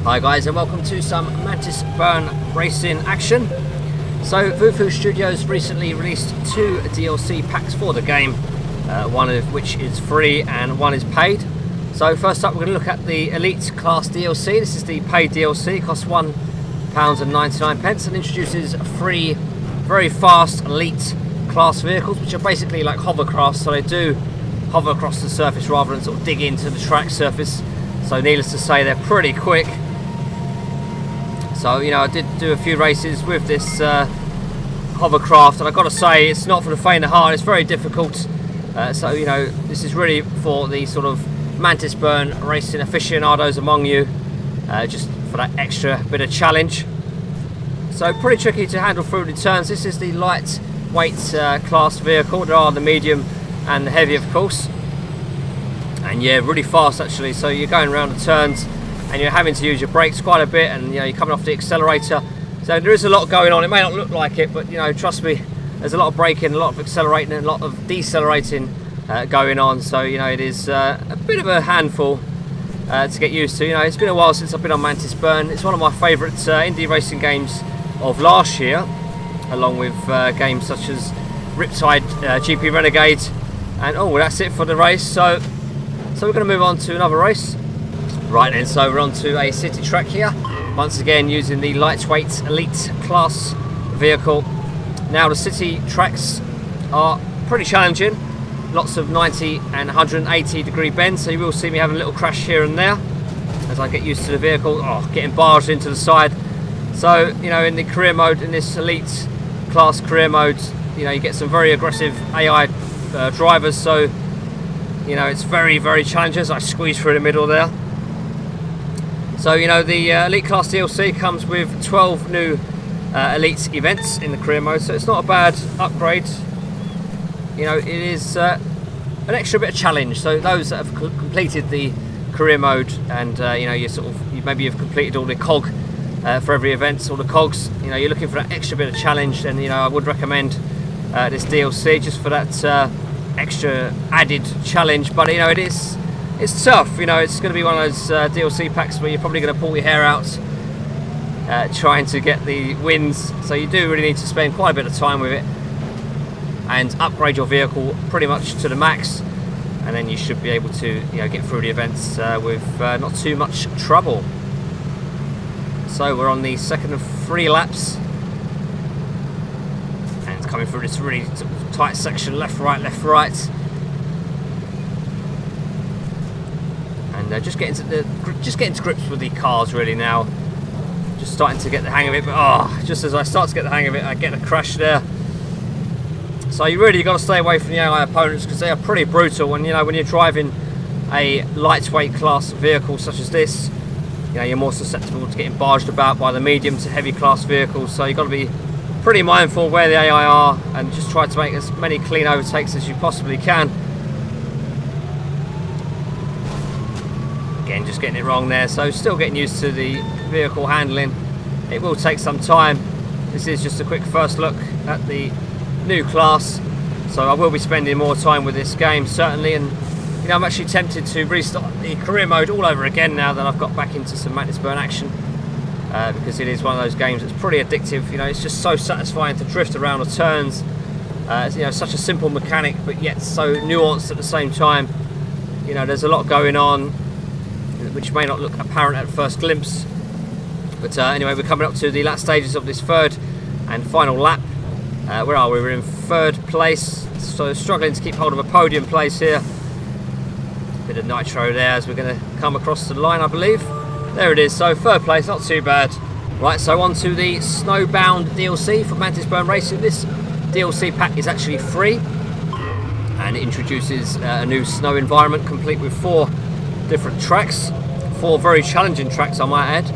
Hi guys, and welcome to some Mantis Burn racing action. So Vufu Studios recently released 2 DLC packs for the game, one of which is free and one is paid. So first up we're going to look at the Elite Class DLC. This is the paid DLC, it costs £1.99 and introduces 3 very fast Elite Class vehicles, which are basically like hovercrafts, so they do hover across the surface rather than sort of dig into the track surface. So needless to say, they're pretty quick. So, you know, I did do a few races with this hovercraft, and I've got to say, it's not for the faint of heart. It's very difficult. So, you know, this is really for the sort of Mantis Burn racing aficionados among you, just for that extra bit of challenge. So, pretty tricky to handle through the turns. This is the lightweight class vehicle. There are the medium and the heavy, of course. And yeah, really fast actually. So you're going around the turns and you're having to use your brakes quite a bit, and you know, you're coming off the accelerator, so there is a lot going on. It may not look like it, but you know, trust me, there's a lot of braking, a lot of accelerating, and a lot of decelerating going on. So you know, it is a bit of a handful to get used to. You know, it's been a while since I've been on Mantis Burn. It's one of my favourite indie racing games of last year, along with games such as Riptide, GP Renegade, and oh, that's it for the race. So we're going to move on to another race. Right then, so we're on to a city track here, once again using the lightweight Elite Class vehicle. Now the city tracks are pretty challenging, lots of 90 and 180 degree bends, so you will see me having a little crash here and there as I get used to the vehicle, getting barged into the side. So, you know, in the career mode, in this Elite Class career mode, you know, you get some very aggressive AI drivers, so you know, it's very, very challenging as I squeeze through the middle there. So, you know, the Elite Class DLC comes with 12 new Elite events in the career mode, so it's not a bad upgrade. You know, it is an extra bit of challenge. So those that have completed the career mode, and you know, maybe you've completed all the cog for every event, all the cogs, you know, you're looking for that extra bit of challenge, then you know, I would recommend this DLC just for that extra added challenge. But you know, it's tough. You know, it's going to be one of those DLC packs where you're probably going to pull your hair out trying to get the wins, so you do really need to spend quite a bit of time with it and upgrade your vehicle pretty much to the max, and then you should be able to, you know, get through the events with not too much trouble. So we're on the second of 3 laps and coming through this really tight section, left right, and just getting to grips with the cars really now. Just starting to get the hang of it, but just as I start to get the hang of it, I get a crash there. So you really got to stay away from the AI opponents, because they are pretty brutal. And you know, when you're driving a lightweight class vehicle such as this, you know, you're more susceptible to getting barged about by the medium to heavy class vehicles. So you've got to be pretty mindful of where the AI are and just try to make as many clean overtakes as you possibly can. Again, just getting it wrong there, so still getting used to the vehicle handling. It will take some time. This is just a quick first look at the new class, so I will be spending more time with this game certainly, and you know, I'm actually tempted to restart the career mode all over again now that I've got back into some Mantis Burn action, because it is one of those games that's pretty addictive. You know, it's just so satisfying to drift around the turns. It's, you know, such a simple mechanic, but yet so nuanced at the same time. You know, there's a lot going on which may not look apparent at first glimpse, but anyway, we're coming up to the last stages of this third and final lap. Where are we? We're in 3rd place, so struggling to keep hold of a podium place here. Bit of nitro there as we're going to come across the line, I believe. There it is, so 3rd place, not too bad. Right, so on to the Snowbound DLC for Mantis Burn Racing. This DLC pack is actually free, and it introduces a new snow environment complete with 4 different tracks, 4 very challenging tracks I might add.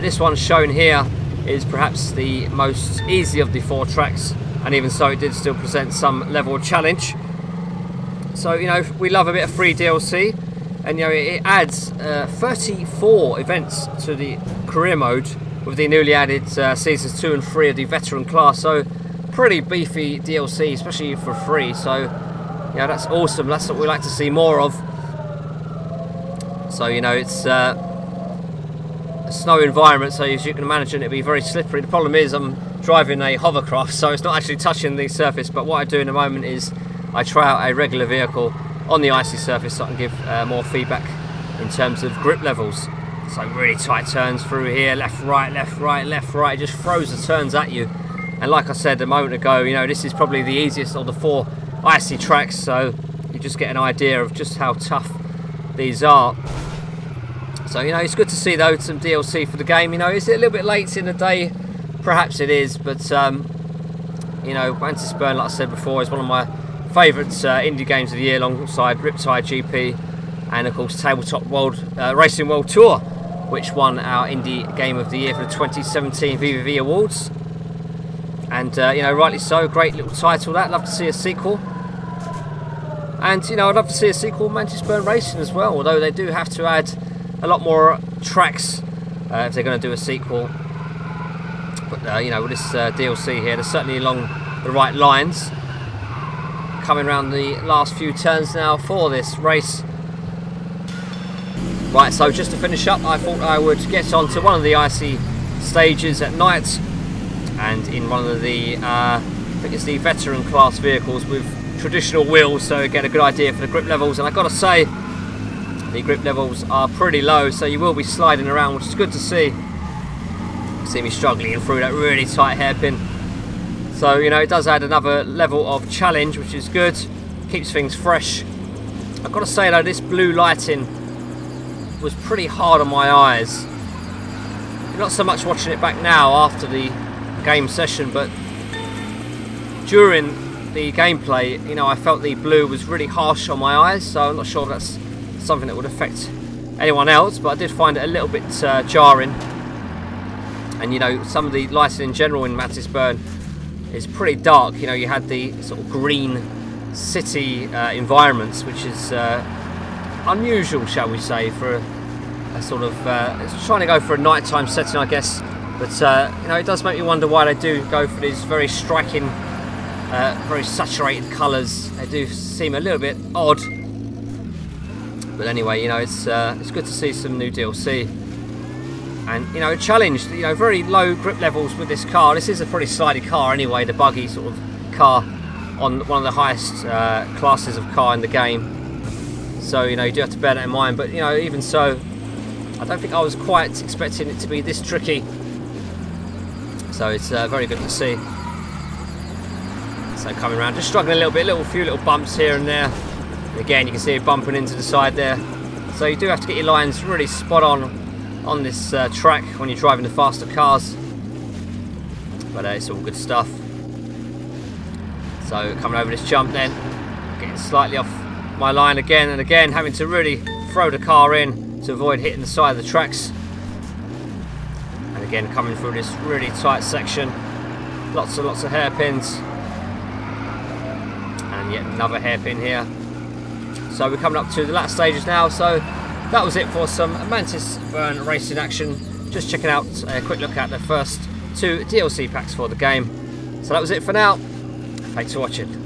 This one shown here is perhaps the most easy of the 4 tracks, and even so it did still present some level of challenge. So you know, we love a bit of free DLC, and you know, it adds 34 events to the career mode with the newly added seasons 2 and 3 of the veteran class. So pretty beefy DLC, especially for free. So yeah, that's awesome. That's what we like to see more of. So you know, it's snow environment, so as you can imagine it'll be very slippery. The problem is I'm driving a hovercraft, so it's not actually touching the surface, but what I do in a moment is I try out a regular vehicle on the icy surface so I can give more feedback in terms of grip levels. So really tight turns through here, left, right, left, right, left, right. It just throws the turns at you. And like I said a moment ago, you know, this is probably the easiest of the 4 icy tracks, so you just get an idea of just how tough these are. So, you know, it's good to see, though, some DLC for the game. You know, is it a little bit late in the day? Perhaps it is, but, you know, Mantis Burn, like I said before, is one of my favourite indie games of the year, alongside Riptide GP and, of course, Tabletop Racing World Tour, which won our indie game of the year for the 2017 VVV Awards. And, you know, rightly so, great little title that. Love to see a sequel. And, you know, I'd love to see a sequel of Mantis Burn Racing as well, although they do have to add a lot more tracks if they're going to do a sequel. But, you know, with this DLC here, they're certainly along the right lines. Coming around the last few turns now for this race. Right, so just to finish up, I thought I would get onto one of the icy stages at night, and in one of the, I think it's the veteran class vehicles with traditional wheels, so get a good idea for the grip levels. And I've got to say, the grip levels are pretty low, so you will be sliding around, which is good to see. You see me struggling through that really tight hairpin. So, you know, it does add another level of challenge, which is good. Keeps things fresh. I've got to say, though, this blue lighting was pretty hard on my eyes. Not so much watching it back now after the game session, but during the gameplay, you know, I felt the blue was really harsh on my eyes, so I'm not sure if that's something that would affect anyone else, but I did find it a little bit jarring. And, you know, some of the lighting in general in Mantis Burn is pretty dark. You know, you had the sort of green city environments, which is unusual, shall we say, for a sort of it's trying to go for a nighttime setting, I guess. But you know, it does make me wonder why they do go for these very striking, very saturated colours. They do seem a little bit odd. But anyway, you know, it's good to see some new DLC. And, you know, a challenge, you know, very low grip levels with this car. This is a pretty slidey car anyway, the buggy sort of car on one of the highest classes of car in the game. So, you know, you do have to bear that in mind. But, you know, even so, I don't think I was quite expecting it to be this tricky. So it's very good to see. So coming around, just struggling a little bit, few little bumps here and there. And again, you can see it bumping into the side there. So you do have to get your lines really spot on this track when you're driving the faster cars. But it's all good stuff. So coming over this jump then, getting slightly off my line again and again, having to really throw the car in to avoid hitting the side of the tracks. And again, coming through this really tight section, lots of hairpins, and yet another hairpin here. So we're coming up to the last stages now. So that was it for some Mantis Burn racing action. Just checking out a quick look at the first 2 DLC packs for the game. So that was it for now. Thanks for watching.